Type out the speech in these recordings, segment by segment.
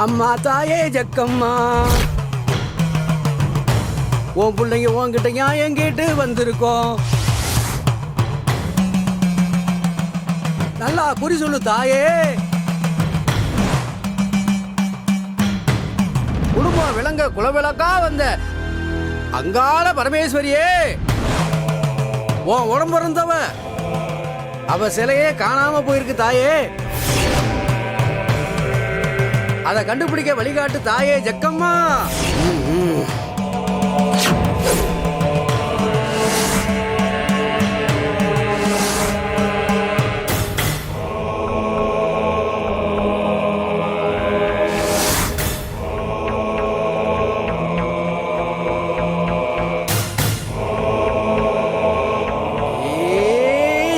அம்மா தாயே ஜக்கம்மா, உன் பிள்ளைங்க உன்கிட்ட நியாயம் கேட்டு வந்திருக்கோம். நல்லா குறி சொல்லு தாயே. குடும்பம் விளங்க குலவிளக்கா வந்த அங்காள பரமேஸ்வரியே, உன் உடம்பு இருந்தவ அவ சிலையே காணாம போயிருக்கு தாயே. அதை கண்டுபிடிக்க வழிகாட்டு தாயே ஜக்கம்மா.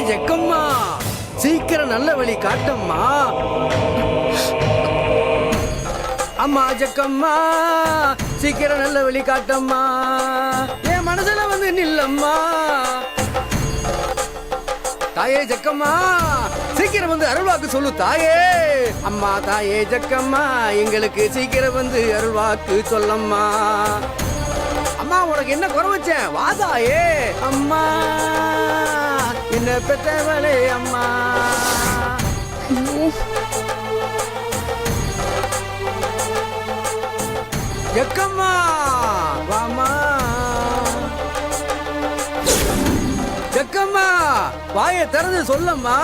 ஜக்கம்மா, சீக்கிரம் நல்ல வழி காட்டம்மா. அம்மா ஜக்கம்மா, சீக்கிரம் நல்ல வழி காட்டம்மா. என் மனசுல வந்து நில்லம்மா. தாயே ஜக்கம்மா, சீக்கிரம் வந்து அருள்வாக்கு சொல்லு தாயே. அம்மா தாயே ஜக்கம்மா, எங்களுக்கு சீக்கிரம் வந்து அருள்வாக்கு சொல்லம்மா. அம்மா உனக்கு என்ன குறை வச்சேன்? வா தாயே. அம்மா என்ன பெத்தவளே அம்மா. ஜக்கம்மா வாமா. ஜக்கம்மா வாயை திறந்து சொல்லம்மா.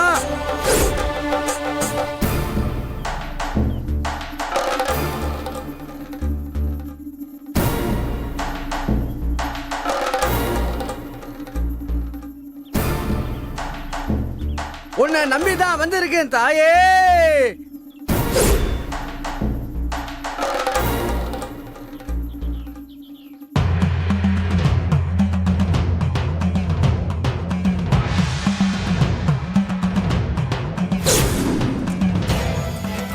உன்னை நம்பிதான் வந்திருக்கேன் தாயே.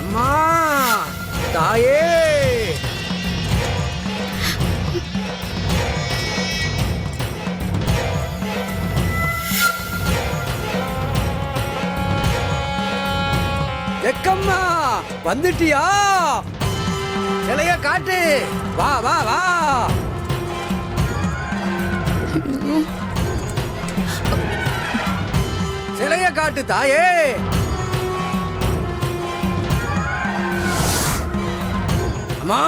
அம்மா தாயே, ஜக்கம்மா வந்துட்டியா? சிலைய காட்டு. வா வா வா. சிலைய காட்டு தாயே. அம்மா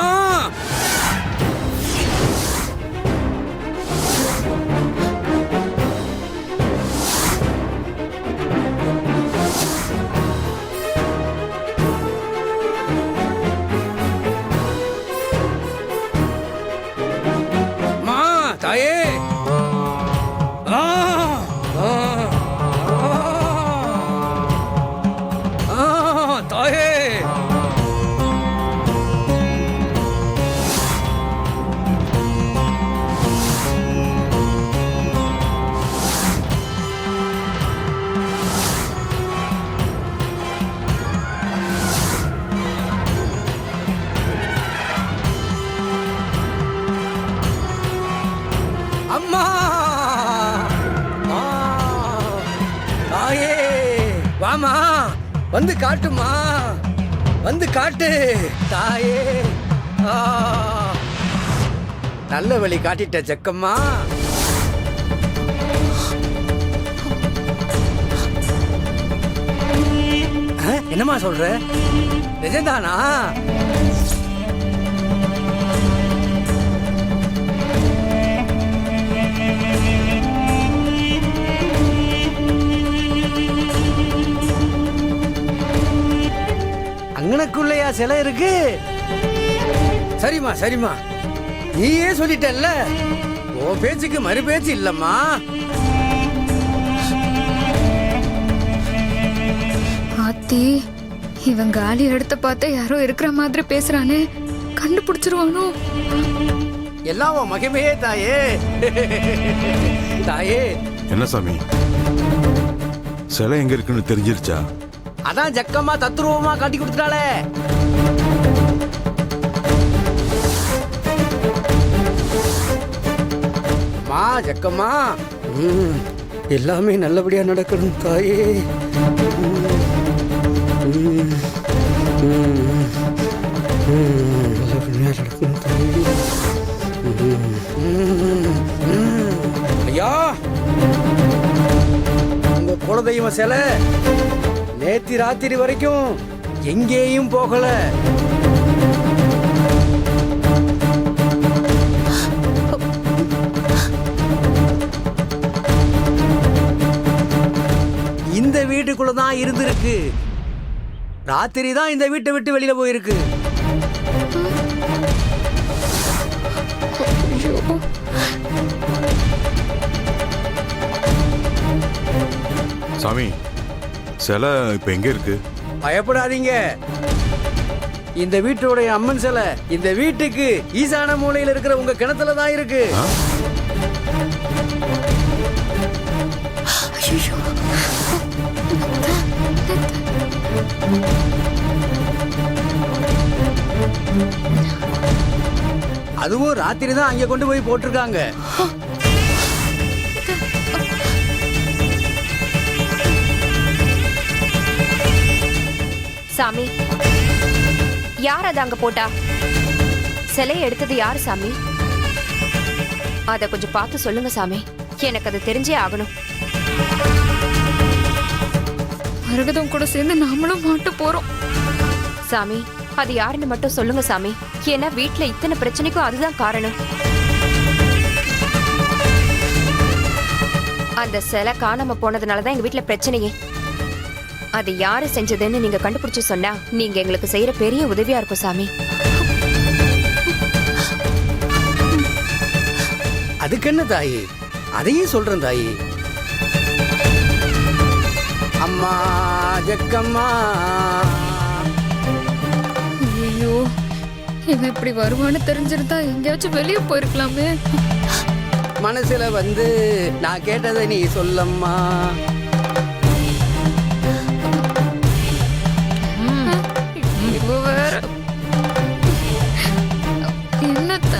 தாயே. தாயே அம்மா. தாயே வாமா, வந்து காட்டுமா. வந்து காட்டு தாயே. நல்ல வழி காட்டிட்ட ஜக்கம்மா. என்னம்மா சொல்ற? நிஜம்தானா? அங்கனக்குள்ளையா சிலை இருக்கு? சரிம்மா சரிம்மா, நீயே சொல்லிட்டல்ல, உன் பேச்சுக்கு மறு பேச்சு இல்லம்மா. ஆத்தி, இவன் காலி எடுத்த பார்த்த யாரோ இருக்கிற மாதிரி பேசுறானே, கண்டுபிடிச்சிருவானோ? எல்லாம் உன் மகிமையே தாயே. தாயே. என்ன சாமி, சிலை எங்க இருக்குன்னு தெரிஞ்சிருச்சா? அதான் ஜக்கம்மா தத்ரூபமா காட்டி கொடுத்துட்டாளே. மா ஜக்கம்மா, எல்லாமே நல்லபடியா நடக்கணும் தாயே. ஐயா, உங்க குலதெய்வ சிலை நேத்தி ராத்திரி வரைக்கும் எங்கேயும் போகல. இந்த வீட்டுக்குள்ளதான் இருந்திருக்கு. ராத்திரி தான் இந்த வீட்டை விட்டு வெளியில போயிருக்கு. சாமி சிலை இப்ப எங்க இருக்கு? பயப்படாதீங்க, இந்த வீட்டோடைய அம்மன் சிலை இந்த வீட்டுக்கு ஈசான மூலையில இருக்கிற உங்க கிணத்துல தான் இருக்கு. ஆ? அதுவும் ராத்திரி தான் அங்க கொண்டு போய் போட்டிருக்காங்க. சாமி, யார் அத அங்க போட்டா? சிலையை எடுத்தது யாரு சாமி? அத கொஞ்சம் பார்த்து சொல்லுங்க சாமி, எனக்கு அது தெரிஞ்சே ஆகணும். மரகதம் கூட சேர்ந்து நாமளும் மாட்டு போறோம். சாமி, அது யாருன்னு மட்டும் சொல்லுங்க சாமி. ஏன்னா வீட்ல இத்தனை பிரச்சனைக்கும் அதுதான் காரணம். அந்த சிலை காணாம போனதுனாலதான் எங்க வீட்ல பிரச்சனையே. அது யாரு செஞ்சதுன்னு நீங்க கண்டுபிடிச்சு சொன்னா நீங்க எங்களுக்கு செய்யற பெரிய உதவியா இருக்கும் சாமி. அதுக்கு என்ன தாயி, அதையும் சொல்றேன் தாயி. அம்மா ஜக்கம்மா. ஐயோ, இவன் இப்படி வருவான்னு தெரிஞ்சிருந்தா எங்கேயாச்சும் வெளியே போயிருக்கலாமே. மனசுல வந்து நான் கேட்டதை நீ சொல்லம்மா. இவ வேற என்னத்த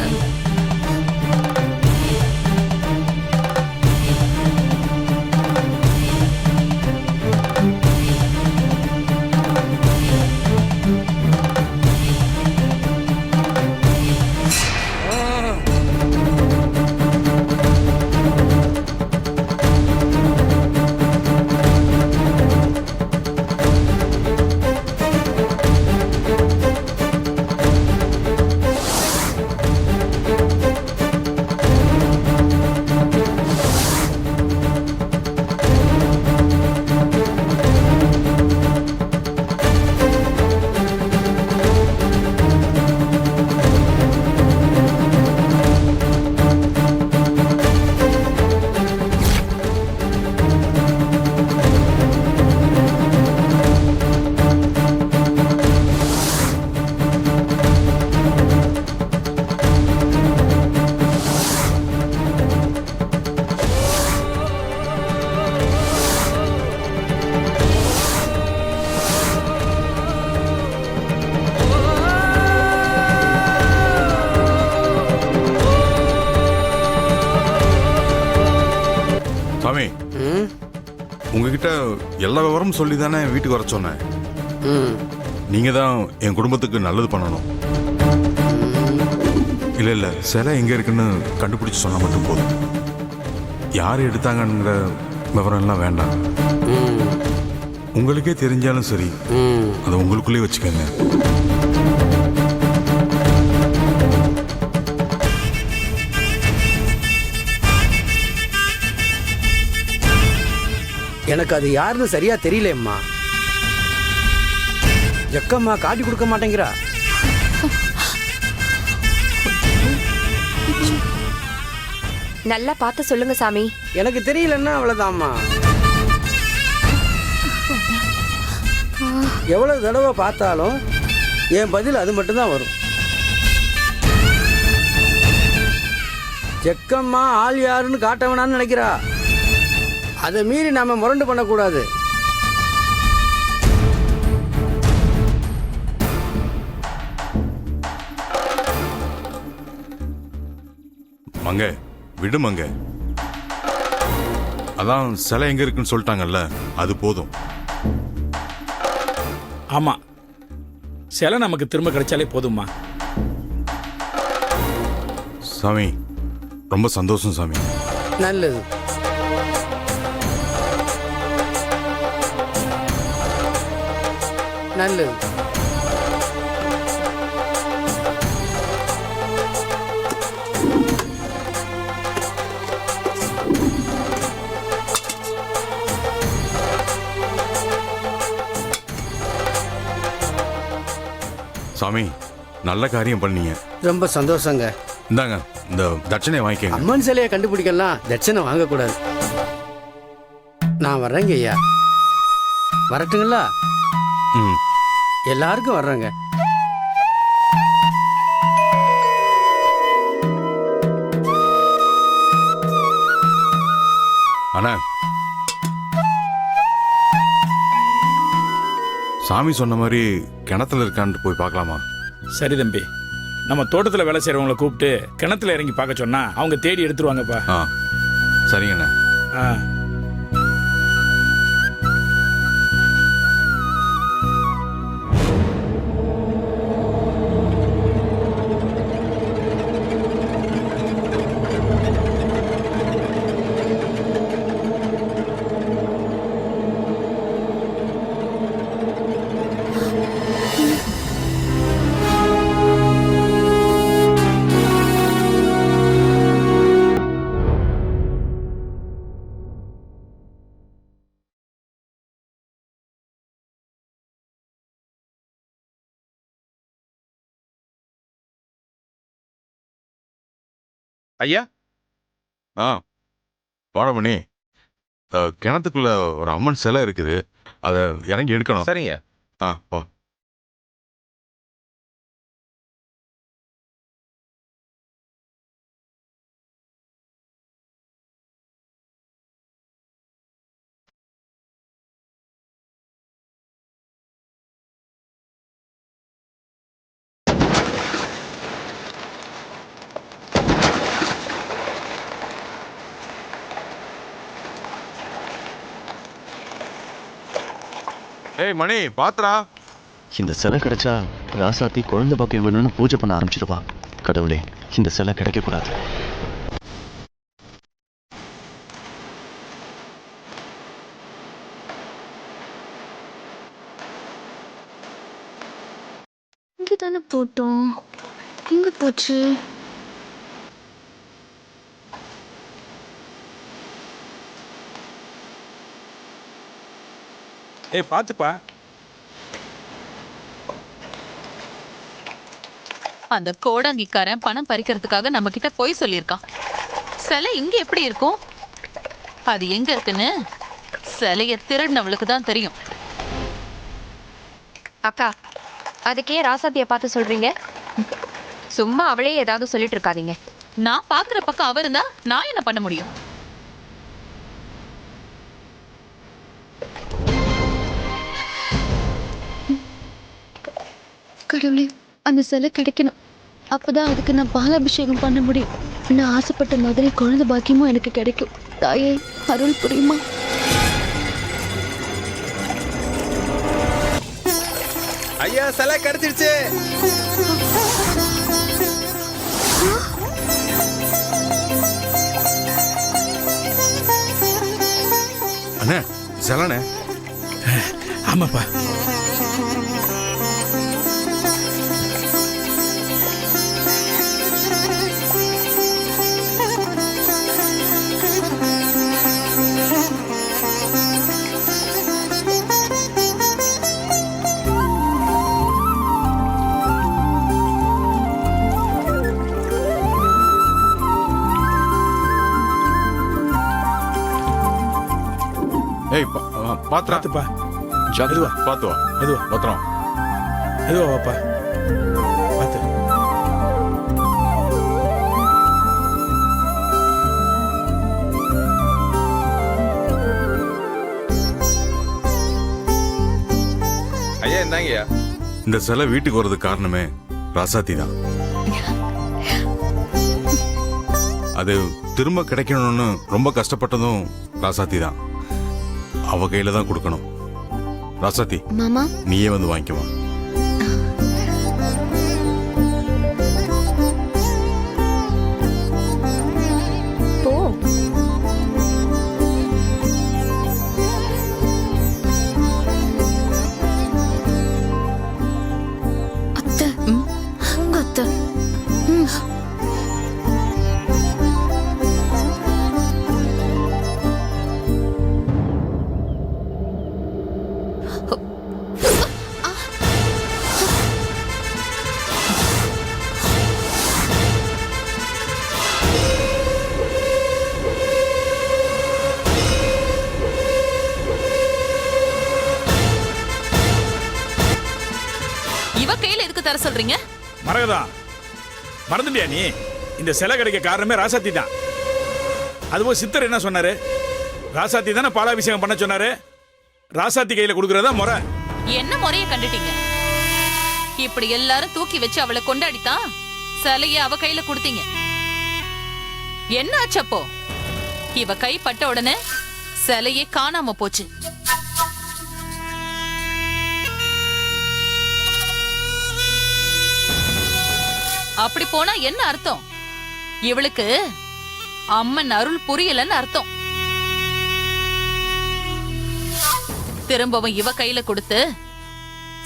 சாமி உங்ககிட்ட எல்லா விவரமும் சொல்லி தானே வீட்டுக்கு வர சொன்னேன். நீங்க தான் என் குடும்பத்துக்கு நல்லது பண்ணணும். இல்ல இல்ல, சிலை எங்க இருக்குன்னு கண்டுபிடிச்சு சொன்னா மட்டும் போதும். யார் எடுத்தாங்கங்கிற விவரம் எல்லாம் வேண்டாம். உங்களுக்கே தெரிஞ்சாலும் சரி, அதை உங்களுக்குள்ளே வச்சுக்கோங்க. எனக்கு அது யாருன்னு சரியா தெரியலம்மா. ஜக்கம்மா காட்டி கொடுக்க மாட்டேங்கிறா. நல்லா பார்த்து சொல்லுங்க சாமி. எனக்கு தெரியலன்னா அவ்வளவுதாம்மா. எவ்வளவு தடவை பார்த்தாலும் என் பதில் அது மட்டும்தான் வரும். ஜக்கம்மா ஆள் யாருன்னு காட்ட வேணான்னு நினைக்கிறா. அதை மீறி நாம முரண்டு பண்ணக்கூடாது. மங்க விடு மங்க. அதான் சிலை எங்க இருக்குன்னு சொல்லிட்டாங்கல்ல, அது போதும். ஆமா, சிலை நமக்கு திரும்ப கிடைச்சாலே போதும்மா. சாமி ரொம்ப சந்தோஷம் சாமி. நல்லது. நல்லது. சாமி நல்ல காரியம் பண்ணீங்க. ரொம்ப சந்தோஷங்க. இந்தாங்க இந்த தட்சணையை வாங்கிக்கங்க. அம்மன் சிலையை கண்டுபிடிக்கலாம், தட்சணை வாங்கக்கூடாது. நான் வர்றேங்க ஐயா. வரட்டுங்களா? ம். எல்லாருக்கும் வர்றேங்க. அண்ணா சாமி சொன்ன மாதிரி கிணத்துல இருக்கான்னு போய் பார்க்கலாமா? சரி தம்பி, நம்ம தோட்டத்துல வேலை செய்யறவங்களை கூப்பிட்டு கிணத்துல இறங்கி பார்க்க சொன்னா அவங்க தேடி எடுத்துருவாங்கப்பா. ஆ சரிங்கண்ணா. ஆ. ஐயா, ஆ வாழமணி, கிணத்துக்குள்ள ஒரு அம்மன் சிலை இருக்குது, அதை இறங்கி எடுக்கணும். சரிங்க. ஆ போ. ஏய் மணி பாத்ரா. இந்த சிலை கிடைச்சா ராசாத்தி குழந்தை பாக்கியம் வேணும்னு பூஜை பண்ண ஆரம்பிச்சிடுவா. கடவுளே, இந்த சிலை கிடைக்கக்கூடாது. இங்கே தானே போட்டோம், எங்கே போச்சு? ஏய் பாத்துப்பா. அந்த கோடாங்கிக்காரன் பணம் பறிக்கிறதுக்காக நம்ம கிட்ட போய் சொல்லியிருக்கான். சிலை இங்க எப்படி இருக்கும்? அது எங்க இருக்குன்னு சிலைய திருடினவளுக்கு தான் தெரியும். அக்கா, அதுக்கே ராசாத்திய பார்த்து சொல்றீங்க? சும்மா அவளே ஏதாவது சொல்லிட்டு இருக்காதீங்க. நான் பாக்குற பக்கம் அவர் இருந்தா நான் என்ன பண்ண முடியும்? கடவுளே, அந்த சிலை கிடைக்கணும். அப்பதான் அதுக்கு நான் பாலாபிஷேகம் பண்ண முடியும். நான் ஆசைப்பட்ட மாதிரி குழந்தை பாக்கியமும் எனக்கு கிடைக்கும். தாயே, அருள் புரியுமா? ஐயா, சிலை கிடைச்சிருச்சு. அண்ணே சிலைண்ணே. ஆமாப்பா. ஏய் பாத்ரா. பாத்துப்பா. மெதுவா பாத்து வா. மெதுவா பத்திரம். மெதுவா வாப்பா. பாத்து. ஐயா இந்தாங்கய்யா. இந்த சிலை வீட்டுக்கு வர்றதுக்கு காரணமே ராசாத்தி தான். அது திரும்ப கிடைக்கணும்னு ரொம்ப கஷ்டப்பட்டதும் ராசாத்தி தான். அவ கையில தான் கொடுக்கணும். ராசாத்தி, மாமா, நீயே வந்து வாங்கிக்குவா. இவ கையில எதுக்கு தர சொல்றீங்க? மரகதா, மறந்துட்டியா நீ? இந்த சிலை கிடைக்க காரணமே ராசாத்தி தான். அதுவும் சித்தர் என்ன சொன்னாரு? ராசாத்தி தானே பாலாபிஷேகம் பண்ண சொன்னாரு. ராசாத்தி கையில கொடுக்கறதா முறை. என்ன முறைய கண்டுட்டீங்க? இப்படி எல்லாரும் தூக்கி வச்சு அவளை கொண்டாடித்தான் சிலைய அவ கையில கொடுத்தீங்க. என்ன ஆச்சு அப்போ? இவ கை பட்ட உடனே சிலையே காணாம போச்சு. அப்படி போனா என்ன அர்த்தம்? இவளுக்கு அம்மன் அருள் புரியலன்னு அர்த்தம். திரும்பவும் இவ கையில கொடுத்து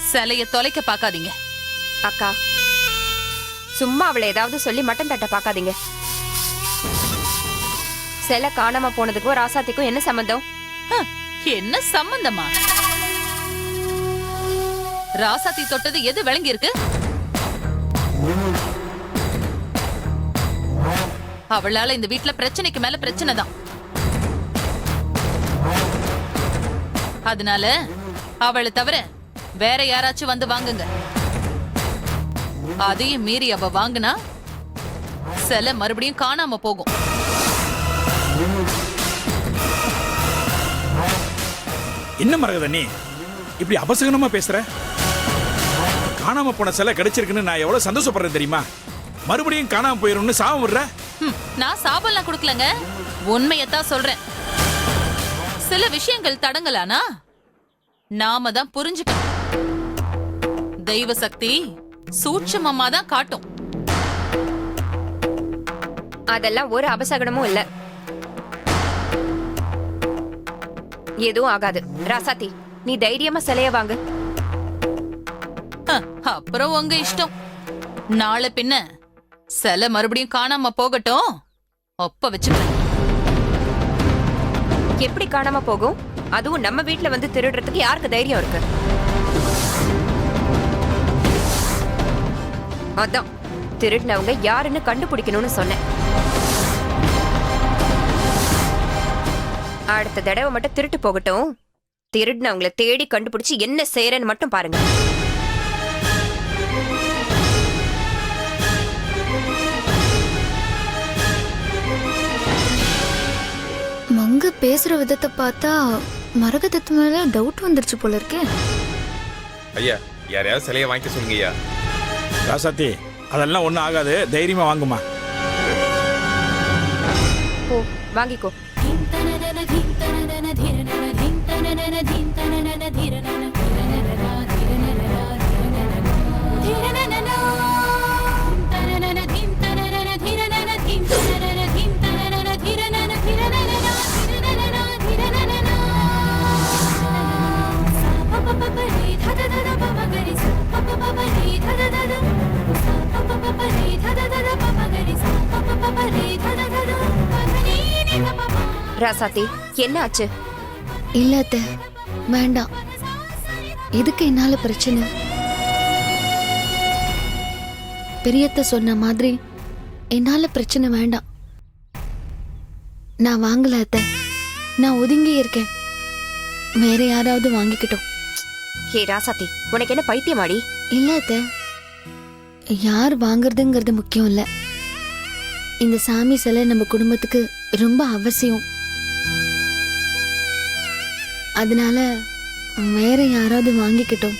சிலைய தொலைக்க பார்க்காதீங்க. அக்கா, சும்மா அவளை ஏதாவது சொல்லி மட்டன் தட்ட பார்க்காதீங்க. சிலை காணாம போனதுக்கும் ராசாத்திக்கும் என்ன சம்பந்தம்? என்ன சம்பந்தமா? ராசாத்தி தொட்டது எது விளங்கி இருக்கு? அவளால இந்த வீட்ல பிரச்சனைக்கு மேல பிரச்சனை தான். அதனால அவளை தவிர வேற யாராச்சும் வந்து வாங்குங்க. அதையும் மீறி அவ வாங்குனா சிலை மறுபடியும் காணாம போகும். என்ன மரகதா நீ இப்படி அபசகனமா பேசுற? காணாம போன சிலை கிடைச்சிருக்குன்னு நான் எவ்வளவு சந்தோஷப்படுறேன் தெரியுமா? மறுபடியும் காணாம போயிரும்னு சாபம் விடுற. நான் சாபம்லாம் கொடுக்கலங்க, உண்மையத்தான் சொல்றேன். சில விஷயங்கள் தடங்கலானா நாம தான் புரிஞ்சுக்கணும். தெய்வ சக்தி சூட்சமமா தான் காட்டும். அதெல்லாம் ஒரு அபசகனமும் இல்ல. எதுவும் ஆகாது. ராசாத்தி, நீ தைரியமா சிலைய வாங்கு. அப்புறம் உங்க இஷ்டம். நாளை பின்ன சிலை மறுபடியும் காணாம போகட்டும், ஒப்ப வச்சுக்கிறேன். எப்படி காணாம போகும்? அதுவும் நம்ம வீட்ல வந்து திருடுறதுக்கு யாருக்கு தைரியம் இருக்கு? அதான் திருடினவங்க யாருன்னு கண்டுபிடிக்கணும்னு சொன்னேன். அடுத்த தடவை மட்டும் திருட்டு போகட்டும். திருடினவங்களை தேடி கண்டுபிடிச்சு என்ன செய்யறேன்னு மட்டும் பாருங்க. மங்க பேசுற விதத்தை பார்த்தா மரகதத்து மேல டவுட் வந்துருச்சு போல இருக்கே. ஐயா, யாரையாவது சிலையை வாங்கிக்க சொல்லுங்க ஐயா. ராசாத்தி, அதெல்லாம் ஒண்ணும் ஆகாது. தைரியமா வாங்குமா. போ, வாங்கிக்கோ. ராசாத்தி, என்ன ஆச்சு? இல்ல அத்தை, வேண்டாம். எதுக்கு என்னால பிரச்சனை? பெரியத்த சொன்ன மாதிரி என்னால பிரச்சனை வேண்டாம். நான் வாங்கல அத்தை, நான் ஒதுங்கி இருக்கேன். வேற யாராவது வாங்கிக்கிட்டோம். ஹே ராசாத்தி, உனக்கு என்ன பைத்தியமாடி? இல்ல அத்தை, யார் வாங்குறதுங்கிறது முக்கியம் இல்ல. இந்த சாமி சிலை நம்ம குடும்பத்துக்கு ரொம்ப அவசியம். அதனால வேற யாராவது வாங்கிக்கிட்டோம்.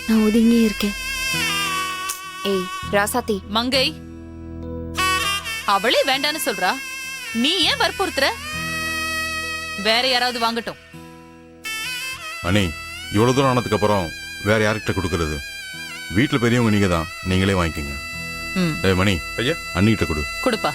நான் ஒதுங்கி இருக்கேன். ஏய் ராசாத்தி, மங்கை, அவளே வேண்டான்னு சொல்றா, நீ ஏன் வற்புறுத்துற? வேற யாராவது வாங்கட்டும். அண்ணி, இவ்வளவு தூரம் ஆனதுக்கு அப்புறம் வேற யார்கிட்ட கொடுக்கறது? வீட்டுல பெரியவங்க நீங்க தான், நீங்களே வாங்கிக்கோங்க. ம், மணி ஐயா. அண்ணிகிட்ட கொடு. கொடுப்பா.